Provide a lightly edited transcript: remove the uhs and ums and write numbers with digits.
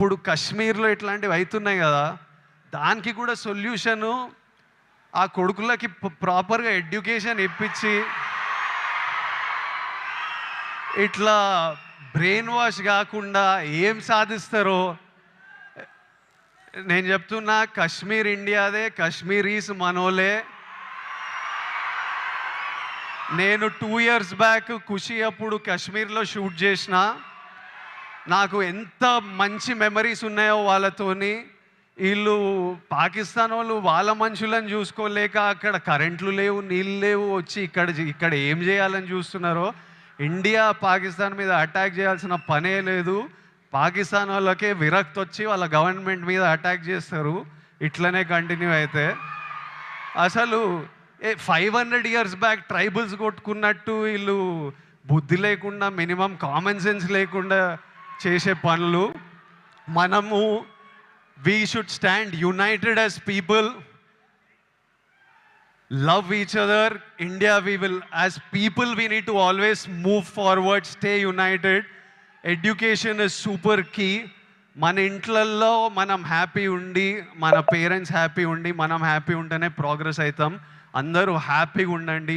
ఇప్పుడు కశ్మీర్లో ఇట్లాంటివి అవుతున్నాయి కదా, దానికి కూడా సొల్యూషను ఆ కొడుకులకి ప్రాపర్గా ఎడ్యుకేషన్ ఇప్పించి ఇట్లా బ్రెయిన్ వాష్ కాకుండా ఏం సాధిస్తారో నేను చెప్తున్నా. కశ్మీర్ ఇండియాదే, కశ్మీరీస్ మనోలే. నేను 2 years బ్యాక్ ఖుషి అప్పుడు కశ్మీర్లో షూట్ చేసిన. నాకు ఎంత మంచి మెమరీస్ ఉన్నాయో వాళ్ళతోని. వీళ్ళు పాకిస్తాన్ వాళ్ళు వాళ్ళ మనుషులను చూసుకోలేక అక్కడ కరెంట్లు లేవు, నీళ్ళు లేవు, వచ్చి ఇక్కడ ఏం చేయాలని చూస్తున్నారో. ఇండియా పాకిస్తాన్ మీద అటాక్ చేయాల్సిన పనే లేదు. పాకిస్తాన్ వాళ్ళకే విరక్తి వచ్చి వాళ్ళ గవర్నమెంట్ మీద అటాక్ చేస్తారు. ఇట్లనే కంటిన్యూ అయితే అసలు 500 years బ్యాక్ ట్రైబల్స్ కొట్టుకున్నట్టు వీళ్ళు బుద్ధి లేకుండా, మినిమం కామన్ సెన్స్ లేకుండా చేసే పనులు. మనము we should stand united as people, love each other. India, we will, as people, we need to always move forward, stay united. Education is super key. మన ఇంట్లల్లో మనం happy ఉండి, మన పేరెంట్స్ హ్యాపీ ఉండి, మనం హ్యాపీ ఉంటేనే ప్రోగ్రెస్ అవుతాం. అందరూ హ్యాపీగా ఉండండి.